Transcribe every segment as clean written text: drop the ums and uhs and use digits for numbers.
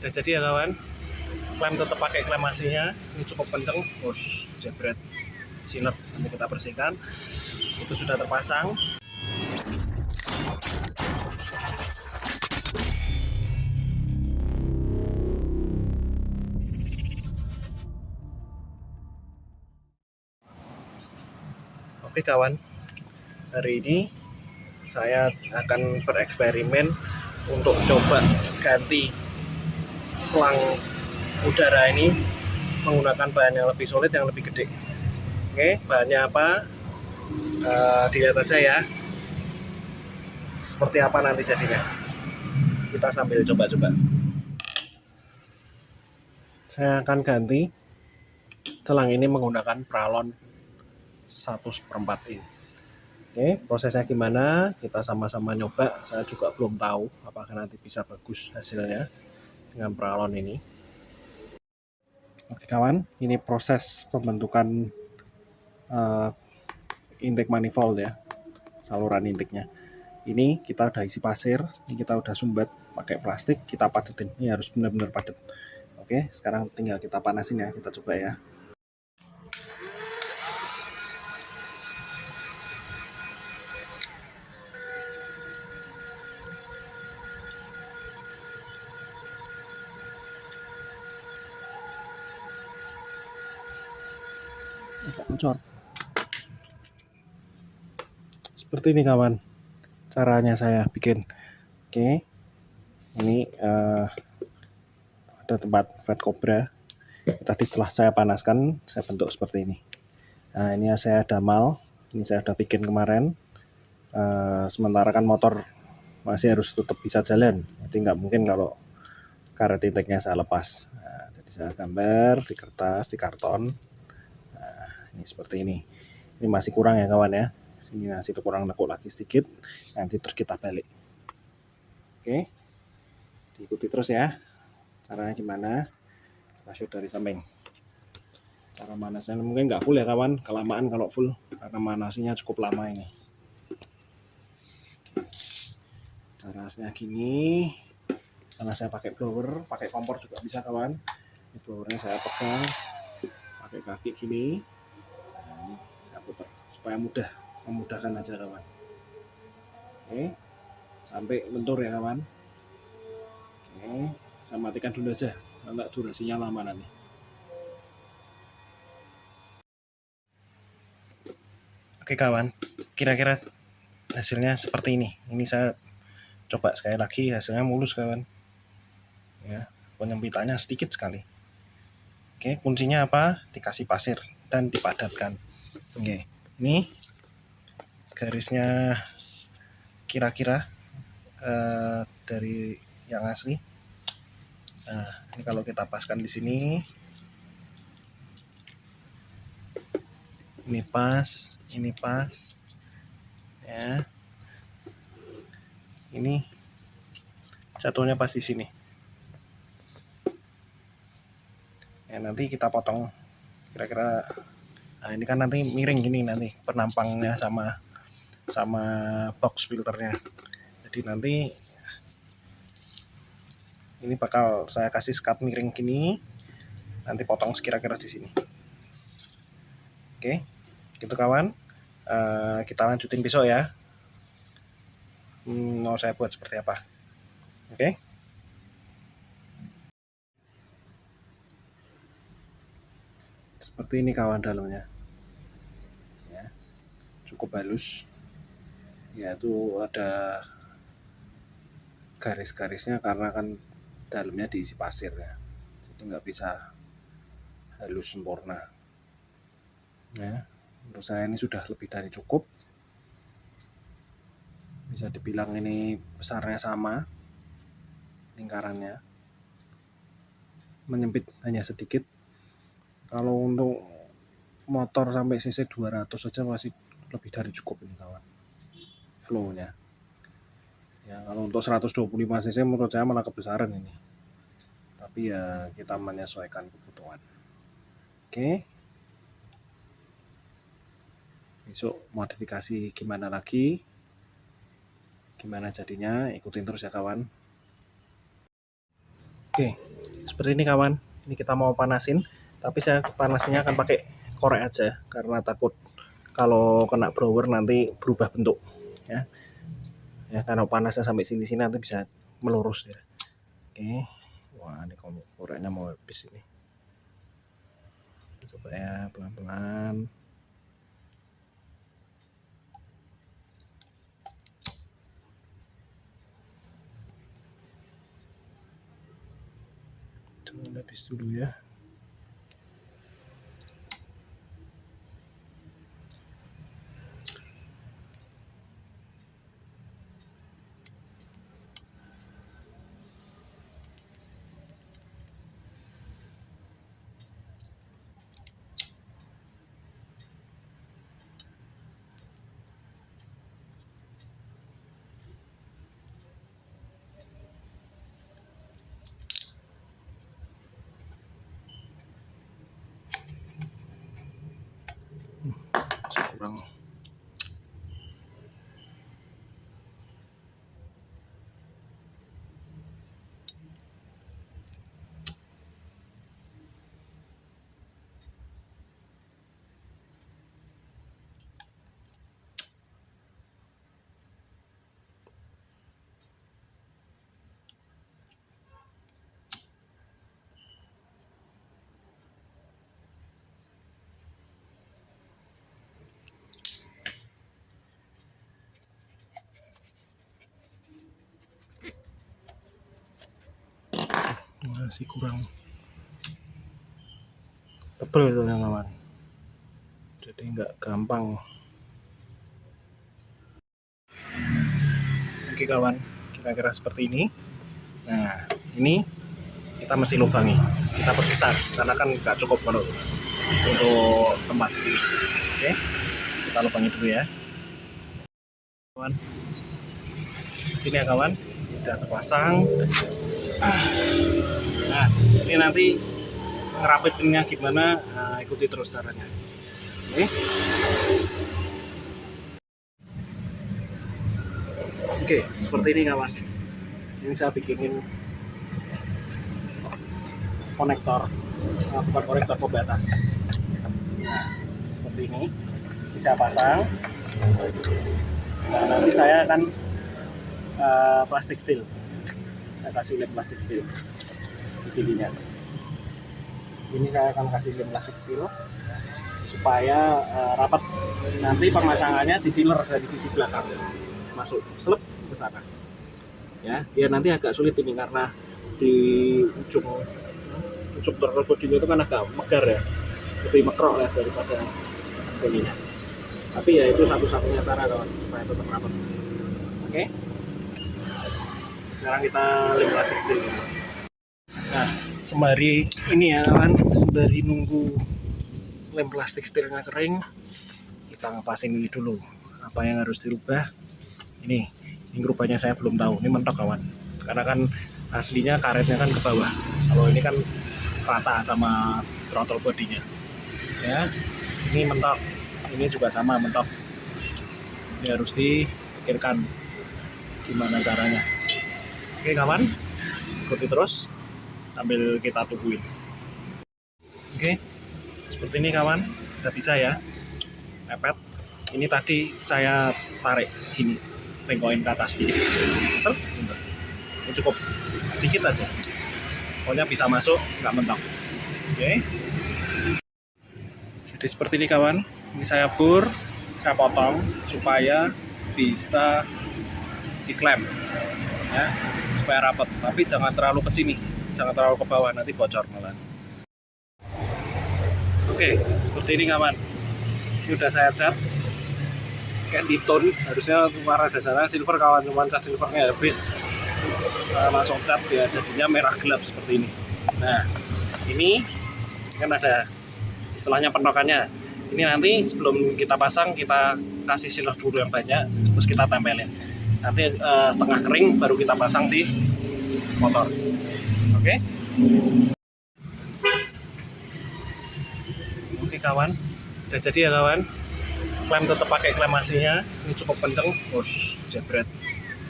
Udah jadi ya kawan. Klem tetap pakai klem aslinya. Ini cukup kenceng. Push, jebret, silet. Nanti kita bersihkan. Itu sudah terpasang. Oke kawan, hari ini saya akan bereksperimen untuk coba ganti selang udara ini menggunakan bahan yang lebih solid, yang lebih gede. Oke, bahannya apa? Dilihat aja ya, seperti apa nanti jadinya. Kita sambil coba-coba. Saya akan ganti selang ini menggunakan Pralon 1/4 ini. Oke, prosesnya gimana? Kita sama-sama nyoba. Saya juga belum tahu apakah nanti bisa bagus hasilnya dengan Pralon ini. Oke kawan, ini proses pembentukan intake manifold ya, saluran intake-nya. Ini kita udah isi pasir, ini kita udah sumbat pakai plastik, kita padetin. Ini harus benar-benar padat. Oke, sekarang tinggal kita panasin ya, kita coba ya. Bocor. Seperti ini kawan, caranya saya bikin. Oke, ini ada tempat fat cobra. Tadi setelah saya panaskan, saya bentuk seperti ini. Nah, ini saya damal, ini saya udah bikin kemarin. Sementara kan motor masih harus tetap bisa jalan, jadi nggak mungkin kalau karet intake-nya saya lepas. Nah, jadi saya gambar di kertas, di karton. Nah, ini seperti ini. Ini masih kurang ya kawan ya. Sini masih kurang nekuk lagi sedikit. Nanti terus kita balik. Oke, diikuti terus ya. Caranya gimana? Kita shoot dari samping. Cara manasnya mungkin nggak full ya kawan. Kelamaan kalau full karena manasnya cukup lama ini. Caranya gini. Karena saya pakai blower, pakai kompor juga bisa kawan. Ini blowernya saya pegang pakai kaki gini. Nah, ini saya putar supaya memudahkan aja kawan. Oke, sampai lentur ya kawan. Oke, saya matikan dulu aja, nanti durasinya lama nanti. Oke kawan, kira-kira hasilnya seperti ini. Ini saya coba sekali lagi, hasilnya mulus kawan. Ya, penyempitannya sedikit sekali. Oke, kuncinya apa? Dikasih pasir dan dipadatkan. Oke, ini garisnya kira-kira dari yang asli. Nah, ini kalau kita paskan di sini, ini pas, ya. Ini jatuhnya pas di sini. Ya, nanti kita potong kira-kira. Nah, ini kan nanti miring gini nanti penampangnya sama box filternya. Jadi nanti ini bakal saya kasih skat miring gini. Nanti potong sekira-kira di sini. Oke, gitu kawan. Kita lanjutin besok ya. Mau saya buat seperti apa? Oke. Seperti ini kawan dalamnya. Ya, cukup halus. Ya, itu ada garis-garisnya karena kan dalamnya diisi pasir ya. Jadi nggak bisa halus sempurna. Ya, menurut saya ini sudah lebih dari cukup. Bisa dibilang ini besarnya sama, lingkarannya menyempit hanya sedikit. Kalau untuk motor sampai cc 200 saja masih lebih dari cukup ini kawan, flow-nya. Ya, kalau untuk 125 cc menurut saya malah kebesaran ini. Tapi ya kita menyesuaikan kebutuhan. Oke. Besok modifikasi gimana lagi? Gimana jadinya? Ikutin terus ya kawan. Oke, seperti ini kawan. Ini kita mau panasin, tapi saya panasnya akan pakai korek aja karena takut kalau kena blower nanti berubah bentuk ya. Ya karena panasnya sampai sini-sini nanti bisa melurus ya. Oke. Wah, ini koreknya mau habis ini. Coba ya pelan-pelan. Jangan habis dulu ya. Kurang. Masih kurang tebel itu kawan, jadi nggak gampang. Oke kawan, kira-kira seperti ini. Nah ini kita mesti lubangi, kita perpisah karena kan nggak cukup kalau untuk tempat segini. Oke, kita lubangi dulu ya kawan. Ini ya kawan, udah terpasang. Nah ini nanti ngerapitinnya gimana, nah, ikuti terus caranya. Oke. Oke, seperti ini kawan. Ini saya bikinin konektor, bukan konektor pembatas. Nah, seperti ini. Ini saya pasang. Nah, nanti saya akan plastik steel. Saya kasih lem plastik steel di sininya. Sini saya akan kasih lem plastik steel supaya rapat. Nanti pemasangannya di sealer dari sisi belakang, masuk selep ke sana. Ya, biar nanti agak sulit ini karena di ujung throttle bodinya itu kan agak megar ya, lebih mekrok ya daripada sininya. Tapi ya itu satu-satunya cara kawan supaya tetap rapat. Oke. Sekarang kita lem plastik steel. Nah, sembari ini ya kawan, sembari nunggu lem plastik steelnya kering, kita ngepasin ini dulu. Apa yang harus dirubah? Ini rupanya saya belum tahu. Ini mentok kawan, karena kan aslinya karetnya kan ke bawah. Kalau ini kan rata sama throttle bodinya. Ya, ini mentok. Ini juga sama mentok. Ini harus dipikirkan gimana caranya. Oke kawan, ikuti terus sambil kita tungguin. Oke, seperti ini kawan, udah bisa ya mepet. Ini tadi saya tarik gini, bengkokin ke atas dikit. Ini cukup dikit aja, pokoknya bisa masuk, nggak mentok. Oke, jadi seperti ini kawan. Ini saya bur, saya potong supaya bisa diklem ya, supaya rapat, tapi jangan terlalu ke sini, jangan terlalu ke bawah, nanti bocor malah. Oke, seperti ini kawan. Ini udah saya cat kayak di tone, harusnya warna dasarnya silver kawan, cuman cat silvernya habis. Langsung cat ya, jadinya merah gelap seperti ini. Nah, ini kan ada istilahnya pentokannya. Ini nanti sebelum kita pasang, kita kasih sealer dulu yang banyak, terus kita tempelin. Nanti setengah kering baru kita pasang di motor. Oke? Oke kawan, udah jadi ya kawan. Klem tetap pakai klem aslinya. Ini cukup kenceng, jebret,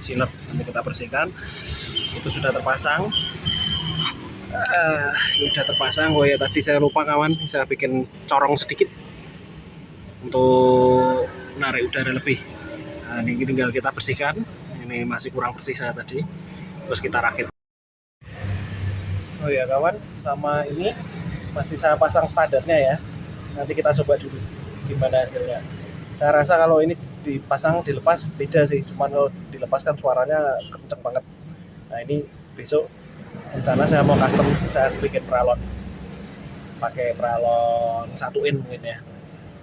silet. Nanti kita bersihkan. Itu sudah terpasang. Ini udah terpasang. Oh ya, tadi saya lupa kawan, saya bikin corong sedikit untuk menarik udara lebih. Nah, ini tinggal kita bersihkan. Ini masih kurang bersih saya tadi. Terus kita rakit. Oh ya kawan, sama ini masih saya pasang standarnya ya. Nanti kita coba dulu gimana hasilnya. Saya rasa kalau ini dipasang dilepas beda sih, cuman kalau dilepaskan suaranya kenceng banget. Nah ini besok rencana saya mau custom, saya bikin peralon, pakai peralon 1 in mungkin ya,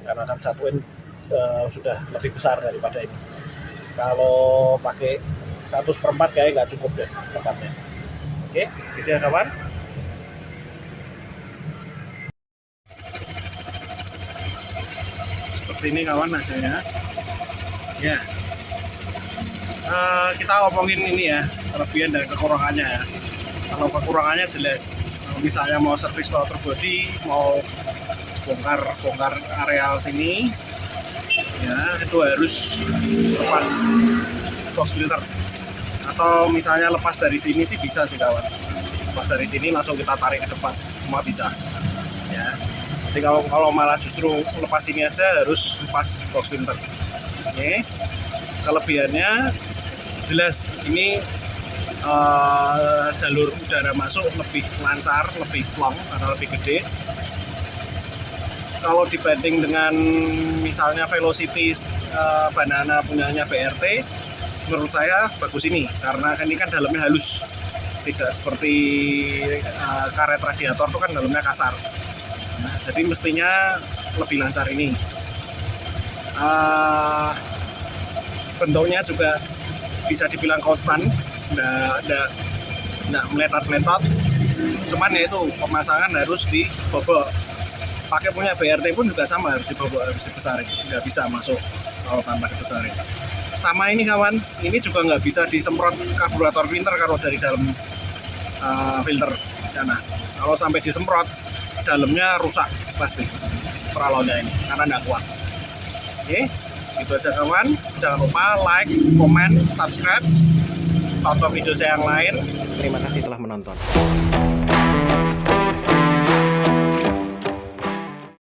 karena kan 1 in sudah lebih besar daripada ini. Kalau pakai 1/4 kayaknya nggak cukup deh tempatnya. Oke, gitu ya kawan. Seperti ini kawan hasilnya. Ya, kita ngomongin ini ya, kelebihan dan kekurangannya ya. Kalau kekurangannya jelas, kalau misalnya mau servis rotor body, mau bongkar areal sini, ya itu harus lepas box filter. Atau misalnya lepas dari sini sih bisa sih kawan. Lepas dari sini langsung kita tarik ke depan, semua bisa. Ya. Jadi kalau malah justru lepas ini aja harus lepas box filter. Oke. Kelebihannya jelas ini jalur udara masuk lebih lancar, lebih plong karena lebih gede. Kalau dibanding dengan misalnya Velocity Banana punyanya BRT, menurut saya bagus ini karena ini kan dalamnya halus, tidak seperti karet radiator itu kan dalamnya kasar. Nah, jadi mestinya lebih lancar ini. Bentuknya juga bisa dibilang konstan, nggak meletot-meletot. Cuman ya itu pemasangan harus dibobok. Pakai punya BRT pun juga sama, harus dibobok, harus dibesarin. Nggak bisa masuk kalau tanpa dibesarin. Sama ini kawan, ini juga nggak bisa disemprot karburator filter kalau dari dalam filter. Nah, kalau sampai disemprot, dalamnya rusak pasti peralonnya ini karena nggak kuat. Oke, itu aja kawan. Jangan lupa like, komen, subscribe, tonton video saya yang lain. Terima kasih telah menonton.